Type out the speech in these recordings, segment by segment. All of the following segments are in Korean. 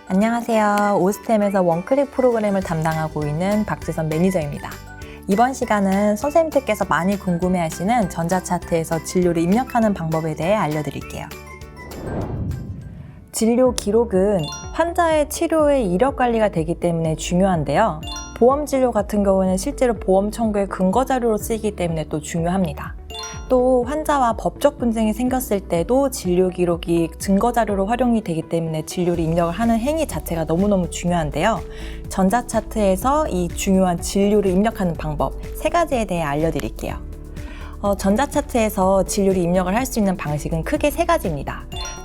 안녕하세요. 오스템에서 원클릭 프로그램을 담당하고 있는 박지선 매니저입니다. 이번 시간은 선생님들께서 많이 궁금해하시는 전자차트에서 진료를 입력하는 방법에 대해 알려드릴게요. 진료 기록은 환자의 치료의 이력 관리가 되기 때문에 중요한데요. 보험 진료 같은 경우는 실제로 보험 청구의 근거 자료로 쓰이기 때문에 또 중요합니다. 또 환자와 법적 분쟁이 생겼을 때도 진료 기록이 증거 자료로 활용이 되기 때문에 진료를 입력을 하는 행위 자체가 너무너무 중요한데요. 전자차트에서 이 중요한 진료를 입력하는 방법 3가지에 대해 알려드릴게요. 전자차트에서 진료를 입력을 할 수 있는 방식은 크게 3가지입니다.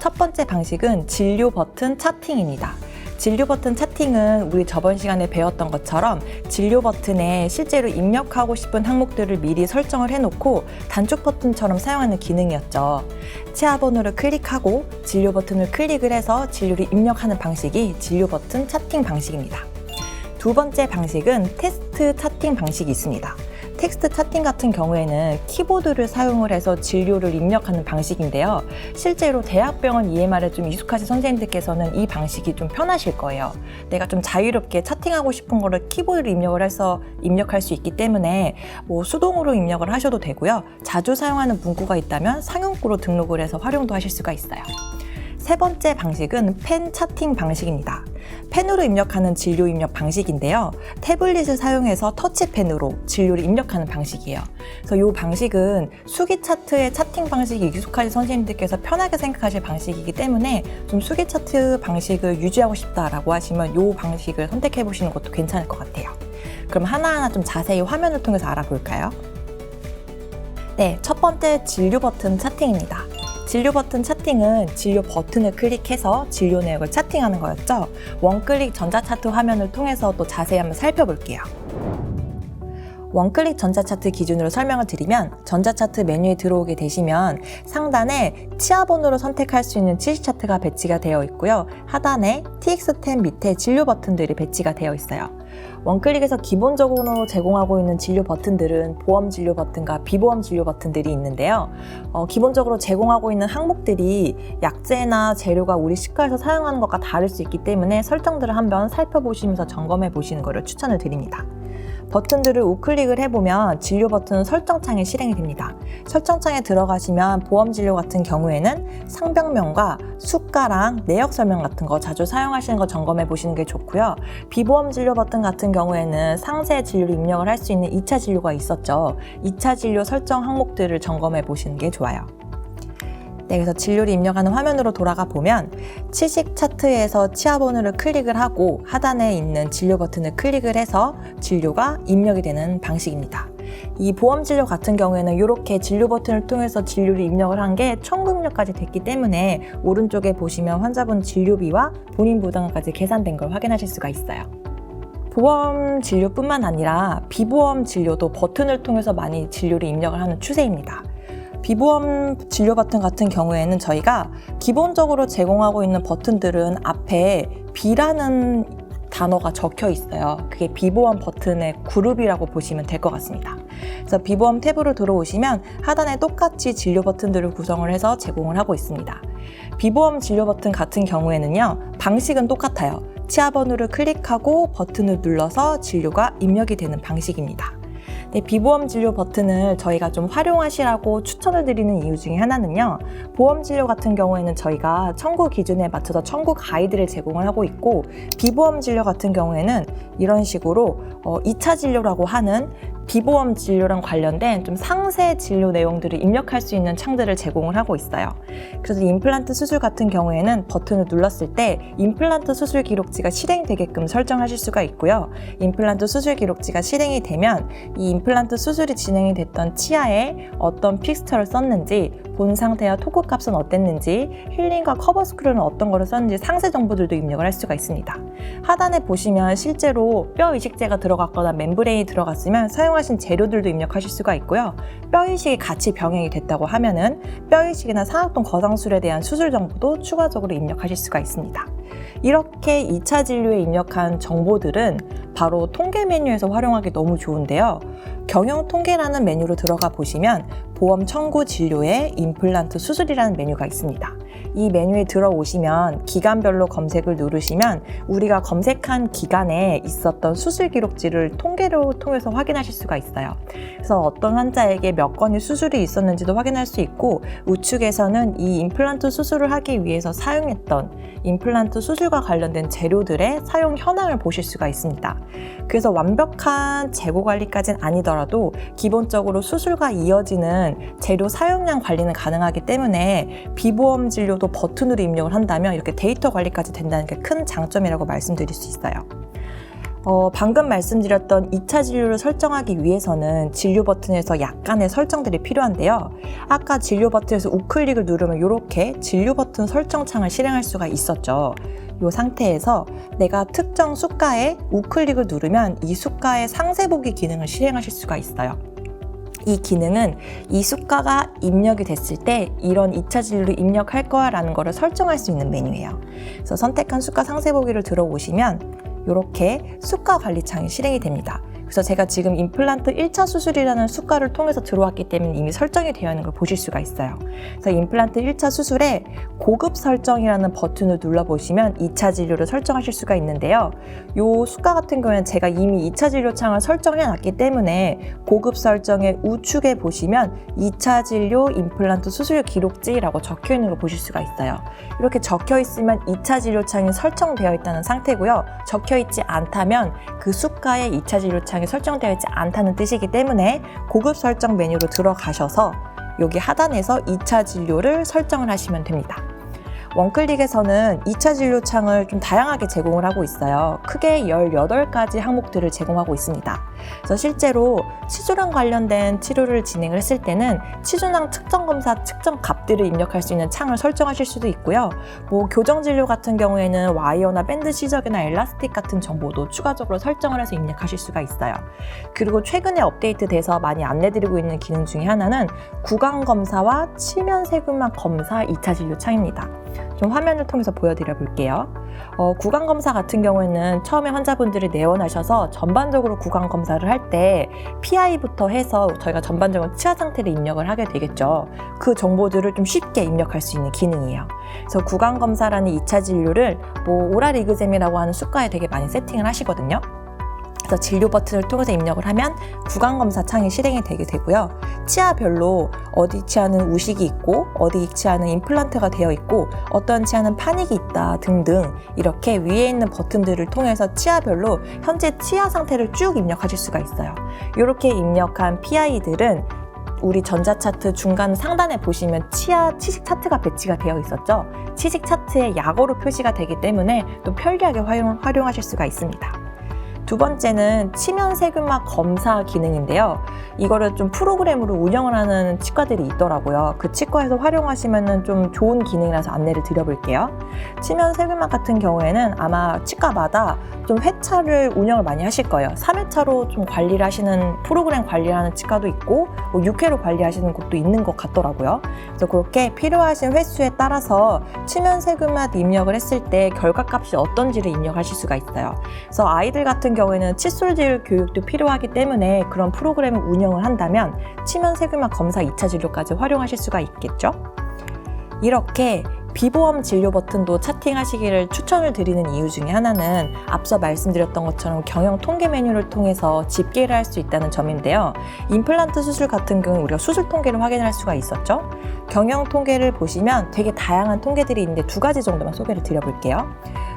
첫 번째 방식은 진료 버튼 차팅입니다. 진료 버튼 차팅은 우리 저번 시간에 배웠던 것처럼 진료 버튼에 실제로 입력하고 싶은 항목들을 미리 설정을 해놓고 단축 버튼처럼 사용하는 기능이었죠. 치아번호를 클릭하고 진료 버튼을 클릭을 해서 진료를 입력하는 방식이 진료 버튼 차팅 방식입니다. 두 번째 방식은 텍스트 차팅 방식이 있습니다. 텍스트 차팅 같은 경우에는 키보드를 사용을 해서 진료를 입력하는 방식인데요. 실제로 대학병원 EMR에 좀 익숙하신 선생님들께서는 이 방식이 좀 편하실 거예요. 내가 좀 자유롭게 차팅하고 싶은 거를 키보드로 입력을 해서 입력할 수 있기 때문에 수동으로 입력을 하셔도 되고요. 자주 사용하는 문구가 있다면 상용구로 등록을 해서 활용도 하실 수가 있어요. 세 번째 방식은 펜 차팅 방식입니다. 펜으로 입력하는 진료 입력 방식인데요. 태블릿을 사용해서 터치펜으로 진료를 입력하는 방식이에요. 그래서 이 방식은 수기 차트의 차팅 방식이 익숙하신 선생님들께서 편하게 생각하실 방식이기 때문에 좀 수기 차트 방식을 유지하고 싶다라고 하시면 이 방식을 선택해 보시는 것도 괜찮을 것 같아요. 그럼 하나하나 좀 자세히 화면을 통해서 알아볼까요? 네, 첫 번째 진료 버튼 차팅입니다. 진료 버튼 차팅은 진료 버튼을 클릭해서 진료 내역을 차팅하는 거였죠. 원클릭 전자차트 화면을 통해서 또 자세히 한번 살펴볼게요. 원클릭 전자차트 기준으로 설명을 드리면 전자차트 메뉴에 들어오게 되시면 상단에 치아번호로 선택할 수 있는 치식 차트가 배치가 되어 있고요. 하단에 TX 탭 밑에 진료 버튼들이 배치가 되어 있어요. 원클릭에서 기본적으로 제공하고 있는 진료 버튼들은 보험 진료 버튼과 비보험 진료 버튼들이 있는데요. 기본적으로 제공하고 있는 항목들이 약제나 재료가 우리 치과에서 사용하는 것과 다를 수 있기 때문에 설정들을 한번 살펴보시면서 점검해 보시는 것을 추천을 드립니다. 버튼들을 우클릭을 해보면 진료 버튼 설정창에 실행이 됩니다. 설정창에 들어가시면 보험 진료 같은 경우에는 상병명과 수가랑 내역 설명 같은 거 자주 사용하시는 거 점검해 보시는 게 좋고요. 비보험 진료 버튼 같은 경우에는 상세 진료를 입력을 할 수 있는 2차 진료가 있었죠. 2차 진료 설정 항목들을 점검해 보시는 게 좋아요. 네, 그래서 진료를 입력하는 화면으로 돌아가 보면 치식 차트에서 치아번호를 클릭을 하고 하단에 있는 진료 버튼을 클릭을 해서 진료가 입력이 되는 방식입니다. 이 보험 진료 같은 경우에는 이렇게 진료 버튼을 통해서 진료를 입력을 한 게 청구입력까지 됐기 때문에 오른쪽에 보시면 환자분 진료비와 본인 부담까지 계산된 걸 확인하실 수가 있어요. 보험 진료뿐만 아니라 비보험 진료도 버튼을 통해서 많이 진료를 입력을 하는 추세입니다. 비보험 진료 버튼 같은 경우에는 저희가 기본적으로 제공하고 있는 버튼들은 앞에 B라는 단어가 적혀 있어요. 그게 비보험 버튼의 그룹이라고 보시면 될 것 같습니다. 그래서 비보험 탭으로 들어오시면 하단에 똑같이 진료 버튼들을 구성을 해서 제공을 하고 있습니다. 비보험 진료 버튼 같은 경우에는요, 방식은 똑같아요. 치아번호를 클릭하고 버튼을 눌러서 진료가 입력이 되는 방식입니다. 네, 비보험 진료 버튼을 저희가 좀 활용하시라고 추천을 드리는 이유 중에 하나는요, 보험 진료 같은 경우에는 저희가 청구 기준에 맞춰서 청구 가이드를 제공을 하고 있고, 비보험 진료 같은 경우에는 이런 식으로 2차 진료라고 하는 비보험 진료랑 관련된 좀 상세 진료 내용들을 입력할 수 있는 창들을 제공을 하고 있어요. 그래서 임플란트 수술 같은 경우에는 버튼을 눌렀을 때 임플란트 수술 기록지가 실행되게끔 설정하실 수가 있고요. 임플란트 수술 기록지가 실행이 되면 이 임플란트 수술이 진행이 됐던 치아에 어떤 픽스처를 썼는지, 본 상태와 토크 값은 어땠는지, 힐링과 커버 스크류는 어떤 거를 썼는지 상세 정보들도 입력을 할 수가 있습니다. 하단에 보시면 실제로 뼈 이식제가 들어갔거나 멤브레인이 들어갔으면 사용하신 재료들도 입력하실 수가 있고요. 뼈 이식이 같이 병행이 됐다고 하면은 뼈 이식이나 상악동 거상술에 대한 수술 정보도 추가적으로 입력하실 수가 있습니다. 이렇게 2차 진료에 입력한 정보들은 바로 통계 메뉴에서 활용하기 너무 좋은데요. 경영 통계라는 메뉴로 들어가 보시면 보험 청구 진료에 임플란트 수술이라는 메뉴가 있습니다. 이 메뉴에 들어오시면 기간별로 검색을 누르시면 우리가 검색한 기간에 있었던 수술 기록지를 통계로 통해서 확인하실 수가 있어요. 그래서 어떤 환자에게 몇 건의 수술이 있었는지도 확인할 수 있고, 우측에서는 이 임플란트 수술을 하기 위해서 사용했던 임플란트 수술과 관련된 재료들의 사용 현황을 보실 수가 있습니다. 그래서 완벽한 재고 관리까지는 아니더라도 기본적으로 수술과 이어지는 재료 사용량 관리는 가능하기 때문에 비보험 진료도 버튼으로 입력을 한다면 이렇게 데이터 관리까지 된다는 게 큰 장점이라고 말씀드릴 수 있어요. 방금 말씀드렸던 2차 진료를 설정하기 위해서는 진료 버튼에서 약간의 설정들이 필요한데요. 아까 진료 버튼에서 우클릭을 누르면 이렇게 진료 버튼 설정 창을 실행할 수가 있었죠. 이 상태에서 내가 특정 수가에 우클릭을 누르면 이 수가의 상세 보기 기능을 실행하실 수가 있어요. 이 기능은 이 수가가 입력이 됐을 때 이런 2차 진료를 입력할 거야 라는 거를 설정할 수 있는 메뉴예요. 그래서 선택한 수가 상세 보기를 들어오시면 이렇게 수가 관리 창이 실행이 됩니다. 그래서 제가 지금 임플란트 1차 수술이라는 수가를 통해서 들어왔기 때문에 이미 설정이 되어 있는 걸 보실 수가 있어요. 그래서 임플란트 1차 수술에 고급 설정이라는 버튼을 눌러보시면 2차 진료를 설정하실 수가 있는데요. 이 수가 같은 경우에는 제가 이미 2차 진료 창을 설정해 놨기 때문에 고급 설정의 우측에 보시면 2차 진료 임플란트 수술 기록지라고 적혀 있는 걸 보실 수가 있어요. 이렇게 적혀 있으면 2차 진료 창이 설정되어 있다는 상태고요. 적혀 있지 않다면 그 수가의 2차 진료 창이 설정되어 있지 않다는 뜻이기 때문에 고급 설정 메뉴로 들어가셔서 여기 하단에서 2차 진료를 설정을 하시면 됩니다. 원클릭에서는 2차 진료 창을 좀 다양하게 제공을 하고 있어요. 크게 18가지 항목들을 제공하고 있습니다. 그래서 실제로 치주랑 관련된 치료를 진행을 했을 때는 치주낭 측정 검사 측정 값들을 입력할 수 있는 창을 설정하실 수도 있고요. 교정 진료 같은 경우에는 와이어나 밴드 시적이나 엘라스틱 같은 정보도 추가적으로 설정을 해서 입력하실 수가 있어요. 그리고 최근에 업데이트돼서 많이 안내드리고 있는 기능 중에 하나는 구강 검사와 치면 세균막 검사 2차 진료 창입니다. 좀 화면을 통해서 보여드려 볼게요. 구강 검사 같은 경우에는 처음에 환자분들이 내원하셔서 전반적으로 구강 검사를 할 때 PI부터 해서 저희가 전반적으로 치아 상태를 입력을 하게 되겠죠. 그 정보들을 좀 쉽게 입력할 수 있는 기능이에요. 그래서 구강 검사라는 2차 진료를 오랄 이그잼이라고 하는 수가에 되게 많이 세팅을 하시거든요. 그래서 진료 버튼을 통해서 입력을 하면 구강검사 창이 실행이 되게 되고요. 치아별로 어디 치아는 우식이 있고 어디 치아는 임플란트가 되어 있고 어떤 치아는 파닉이 있다 등등 이렇게 위에 있는 버튼들을 통해서 치아별로 현재 치아 상태를 쭉 입력하실 수가 있어요. 이렇게 입력한 PI들은 우리 전자차트 중간 상단에 보시면 치식 차트가 배치가 되어 있었죠. 치식 차트에 약어로 표시가 되기 때문에 또 편리하게 활용하실 수가 있습니다. 두 번째는 치면 세균막 검사 기능인데요. 이거를 좀 프로그램으로 운영을 하는 치과들이 있더라고요. 그 치과에서 활용하시면 좀 좋은 기능이라서 안내를 드려볼게요. 치면 세균막 같은 경우에는 아마 치과마다 좀 회차를 운영을 많이 하실 거예요. 3회차로 좀 관리를 하시는 프로그램 관리를 하는 치과도 있고 6회로 관리하시는 곳도 있는 것 같더라고요. 그래서 그렇게 필요하신 횟수에 따라서 치면 세균막 입력을 했을 때 결과값이 어떤지를 입력하실 수가 있어요. 그래서 아이들 같은 경우에는 칫솔질 교육도 필요하기 때문에 그런 프로그램을 운영을 한다면 치면 세균막 검사 2차 진료까지 활용하실 수가 있겠죠. 이렇게 비보험 진료 버튼도 차팅하시기를 추천을 드리는 이유 중에 하나는 앞서 말씀드렸던 것처럼 경영 통계 메뉴를 통해서 집계를 할 수 있다는 점인데요. 임플란트 수술 같은 경우는 우리가 수술 통계를 확인할 수가 있었죠. 경영 통계를 보시면 되게 다양한 통계들이 있는데 2가지 정도만 소개를 드려볼게요.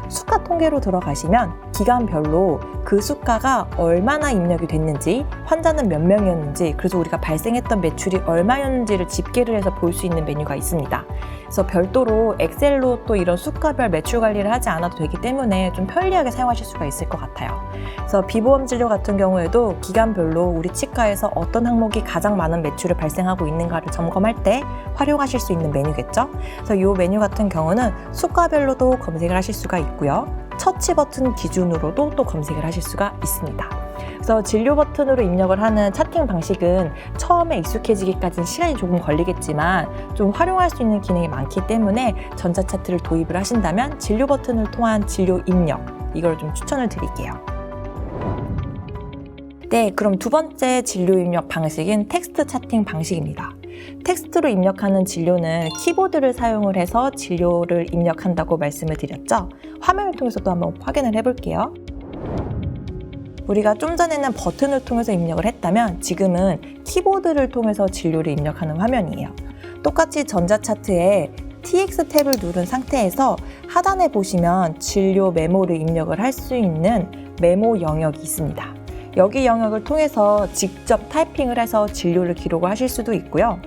수가 통계로 들어가시면 기간별로 그 수가가 얼마나 입력이 됐는지, 환자는 몇 명이었는지, 그래서 우리가 발생했던 매출이 얼마였는지를 집계를 해서 볼 수 있는 메뉴가 있습니다. 그래서 별도로 엑셀로 또 이런 수가별 매출 관리를 하지 않아도 되기 때문에 좀 편리하게 사용하실 수가 있을 것 같아요. 그래서 비보험 진료 같은 경우에도 기간별로 우리 치과에서 어떤 항목이 가장 많은 매출을 발생하고 있는가를 점검할 때 활용하실 수 있는 메뉴겠죠. 그래서 이 메뉴 같은 경우는 수가별로도 검색을 하실 수가 있고요. 처치 버튼 기준으로도 또 검색을 하실 수가 있습니다. 그래서 진료 버튼으로 입력을 하는 차팅 방식은 처음에 익숙해지기까지는 시간이 조금 걸리겠지만 좀 활용할 수 있는 기능이 많기 때문에 전자차트를 도입을 하신다면 진료 버튼을 통한 진료 입력, 이걸 좀 추천을 드릴게요. 네, 그럼 두 번째 진료 입력 방식인 텍스트 차팅 방식입니다. 텍스트로 입력하는 진료는 키보드를 사용을 해서 진료를 입력한다고 말씀을 드렸죠. 화면을 통해서 또 한번 확인을 해볼게요. 우리가 좀 전에는 버튼을 통해서 입력을 했다면 지금은 키보드를 통해서 진료를 입력하는 화면이에요. 똑같이 전자차트에 TX 탭을 누른 상태에서 하단에 보시면 진료 메모를 입력을 할 수 있는 메모 영역이 있습니다. 여기 영역을 통해서 직접 타이핑을 해서 진료를 기록을 하실 수도 있고요.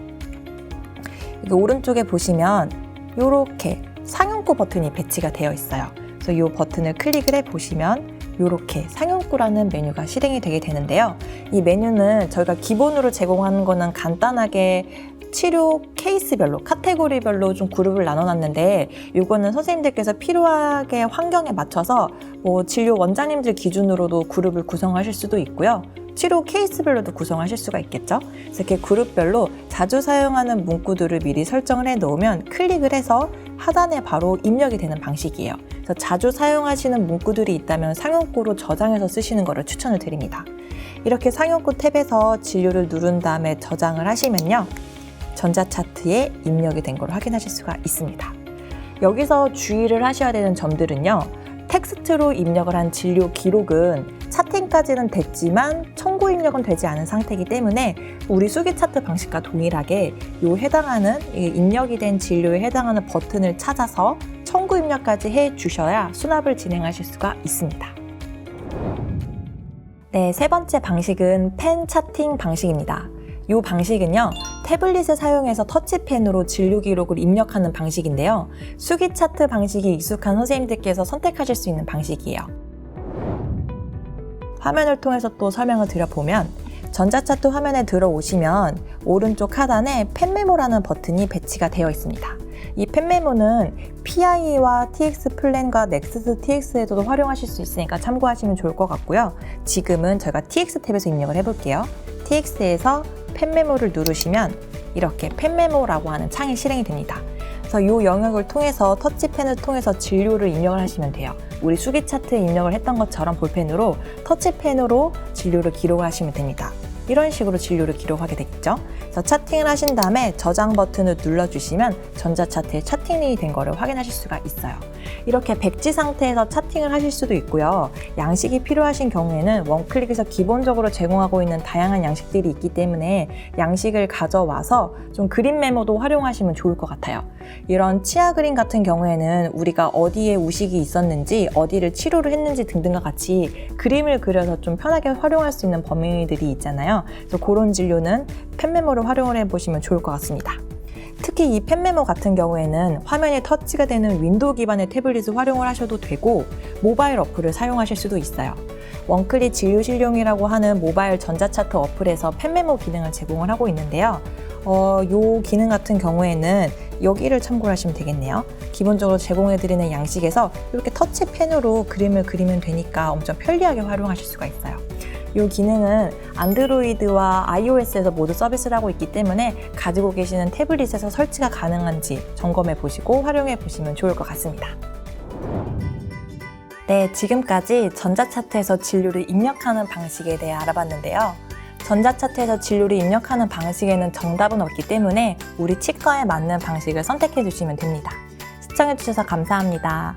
여기 오른쪽에 보시면 이렇게 상용구 버튼이 배치가 되어 있어요. 그래서 이 버튼을 클릭을 해 보시면 이렇게 상용구라는 메뉴가 실행이 되게 되는데요. 이 메뉴는 저희가 기본으로 제공하는 거는 간단하게 치료 케이스별로, 카테고리별로 좀 그룹을 나눠놨는데 이거는 선생님들께서 필요하게 환경에 맞춰서 진료 원장님들 기준으로도 그룹을 구성하실 수도 있고요. 치료 케이스별로도 구성하실 수가 있겠죠. 그래서 이렇게 그룹별로 자주 사용하는 문구들을 미리 설정을 해 놓으면 클릭을 해서 하단에 바로 입력이 되는 방식이에요. 그래서 자주 사용하시는 문구들이 있다면 상용구로 저장해서 쓰시는 것을 추천을 드립니다. 이렇게 상용구 탭에서 진료를 누른 다음에 저장을 하시면요. 전자차트에 입력이 된 걸 확인하실 수가 있습니다. 여기서 주의를 하셔야 되는 점들은요. 텍스트로 입력을 한 진료 기록은 차팅까지는 됐지만 청구 입력은 되지 않은 상태이기 때문에 우리 수기 차트 방식과 동일하게 해당하는 입력이 된 진료에 해당하는 버튼을 찾아서 청구 입력까지 해 주셔야 수납을 진행하실 수가 있습니다. 네, 세 번째 방식은 펜 차팅 방식입니다. 이 방식은요, 태블릿을 사용해서 터치펜으로 진료 기록을 입력하는 방식인데요. 수기 차트 방식이 익숙한 선생님들께서 선택하실 수 있는 방식이에요. 화면을 통해서 또 설명을 드려보면 전자차트 화면에 들어오시면 오른쪽 하단에 펜메모라는 버튼이 배치가 되어 있습니다. 이 펜메모는 PI와 TX 플랜과 넥스트 TX에서도 활용하실 수 있으니까 참고하시면 좋을 것 같고요. 지금은 저희가 TX 탭에서 입력을 해볼게요. TX에서 펜메모를 누르시면 이렇게 펜메모라고 하는 창이 실행이 됩니다. 그래서 이 영역을 통해서 터치펜을 통해서 진료를 입력을 하시면 돼요. 우리 수기 차트에 입력을 했던 것처럼 볼펜으로 터치펜으로 진료를 기록을 하시면 됩니다. 이런 식으로 진료를 기록하게 되겠죠. 그래서 차팅을 하신 다음에 저장 버튼을 눌러주시면 전자차트에 차팅이 된 거를 확인하실 수가 있어요. 이렇게 백지 상태에서 차팅을 하실 수도 있고요. 양식이 필요하신 경우에는 원클릭에서 기본적으로 제공하고 있는 다양한 양식들이 있기 때문에 양식을 가져와서 좀 그림 메모도 활용하시면 좋을 것 같아요. 이런 치아 그림 같은 경우에는 우리가 어디에 우식이 있었는지, 어디를 치료를 했는지 등등과 같이 그림을 그려서 좀 편하게 활용할 수 있는 범위들이 있잖아요. 그래서 그런 진료는 펜메모를 활용을 해보시면 좋을 것 같습니다. 특히 이 펜메모 같은 경우에는 화면이 터치가 되는 윈도우 기반의 태블릿을 활용을 하셔도 되고 모바일 어플을 사용하실 수도 있어요. 원클릭 진료실용이라고 하는 모바일 전자차트 어플에서 펜메모 기능을 제공을 하고 있는데요. 이 기능 같은 경우에는 여기를 참고를 하시면 되겠네요. 기본적으로 제공해드리는 양식에서 이렇게 터치펜으로 그림을 그리면 되니까 엄청 편리하게 활용하실 수가 있어요. 이 기능은 안드로이드와 iOS에서 모두 서비스를 하고 있기 때문에 가지고 계시는 태블릿에서 설치가 가능한지 점검해 보시고 활용해 보시면 좋을 것 같습니다. 네, 지금까지 전자차트에서 진료를 입력하는 방식에 대해 알아봤는데요. 전자차트에서 진료를 입력하는 방식에는 정답은 없기 때문에 우리 치과에 맞는 방식을 선택해 주시면 됩니다. 시청해 주셔서 감사합니다.